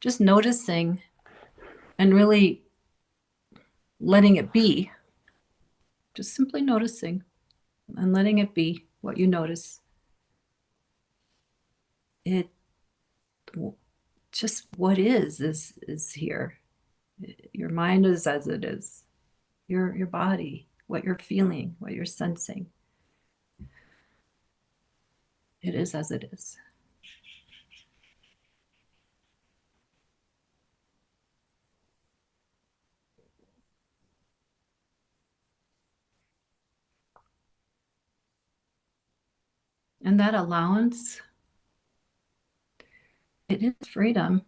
just noticing and really letting it be, just simply noticing and letting it be what you notice. It just what is here. Your mind is as it is. Your body, what you're feeling, what you're sensing. It is as it is. And that allowance, it is freedom.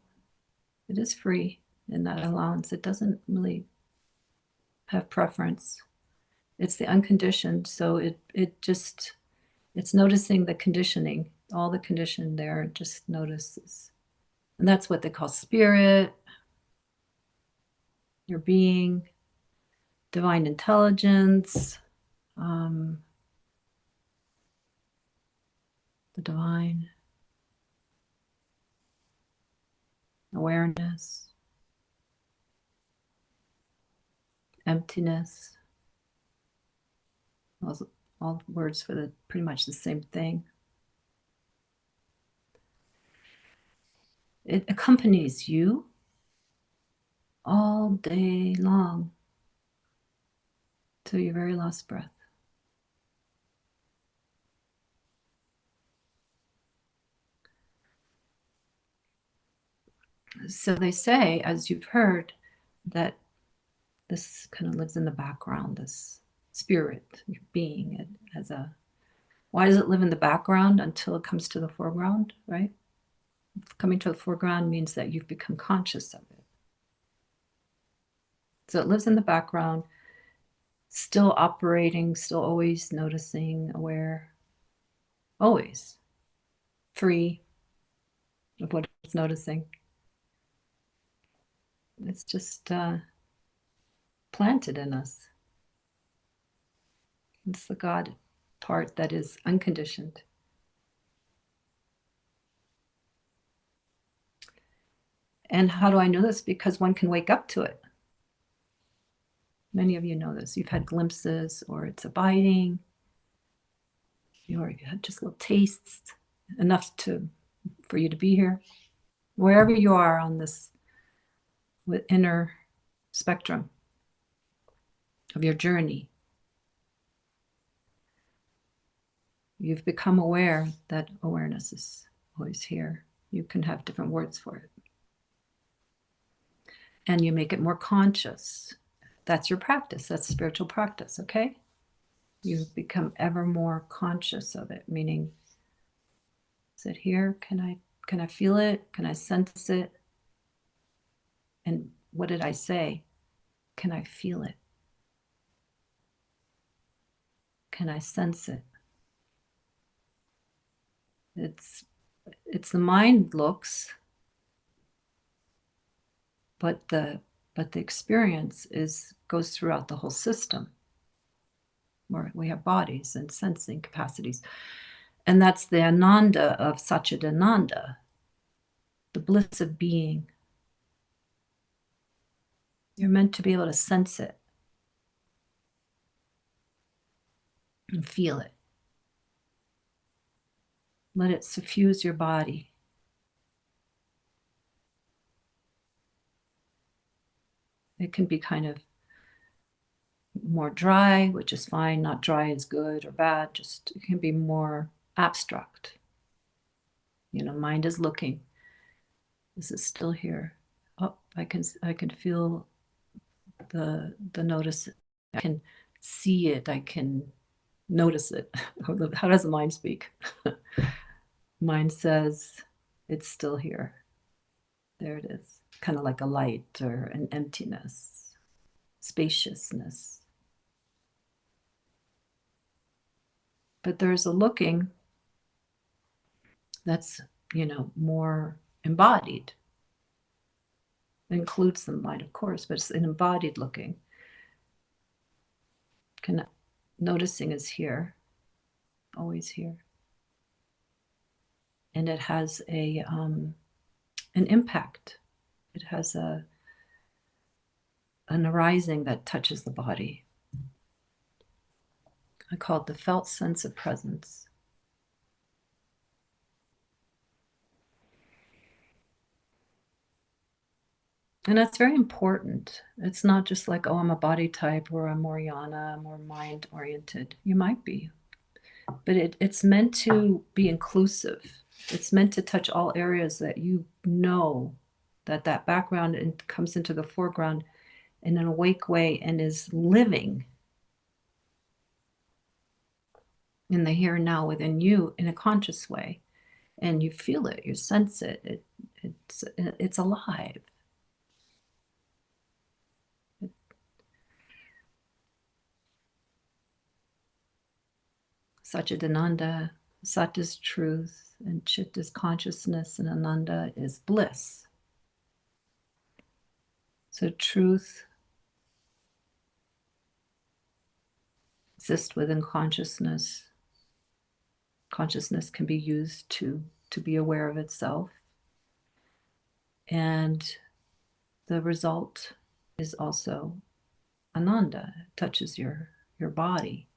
It is free in that allowance. It doesn't really have preference. It's the unconditioned. So it's noticing the conditioning, all the condition there, just notices. And that's what they call spirit, your being, divine intelligence, the divine awareness, emptiness. All words for pretty much the same thing. It accompanies you all day long till your very last breath. So they say, as you've heard, that this kind of lives in the background, this spirit, your being. It has a, why does it live in the background until it comes to the foreground, right? Coming to the foreground means that you've become conscious of it. So it lives in the background, still operating, still always noticing, aware, always free of what it's noticing. It's just planted in us. It's the God part that is unconditioned. And how do I know this? Because one can wake up to it. Many of you know this. You've had glimpses, or it's abiding, or you had just little tastes, enough for you to be here. Wherever you are on this inner spectrum of your journey, you've become aware that awareness is always here. You can have different words for it. And you make it more conscious. That's your practice. That's spiritual practice, okay? You become ever more conscious of it, meaning, is it here? Can I feel it? Can I sense it? And what did I say? Can I feel it? Can I sense it? It's the mind looks, but the experience goes throughout the whole system, where we have bodies and sensing capacities. And that's the Ananda of Satchidananda, the bliss of being. You're meant to be able to sense it and feel it. Let it suffuse your body. It can be kind of more dry, which is fine. Not dry is good or bad. Just it can be more abstract. Mind is looking. This is still here. Oh, I can feel the notice. I can see it. I can notice it. How does the mind speak? Mind says it's still here. There it is. Kind of like a light or an emptiness, spaciousness. But there's a looking that's, more embodied. It includes the mind, of course, but it's an embodied looking. Noticing is here, always here. And it has an impact It has an arising that touches the body. I call it the felt sense of presence. And that's very important. It's not just like, oh, I'm a body type, or I'm more yana, I'm more mind oriented. You might be, but it's meant to be inclusive. It's meant to touch all areas that you know that background comes into the foreground in an awake way and is living in the here and now within you in a conscious way. And you feel it, you sense it, it's alive. Satchidananda, Sat is truth, and Chit is consciousness, and Ananda is bliss. So truth exists within consciousness. Consciousness can be used to be aware of itself. And the result is also Ananda. It touches your body.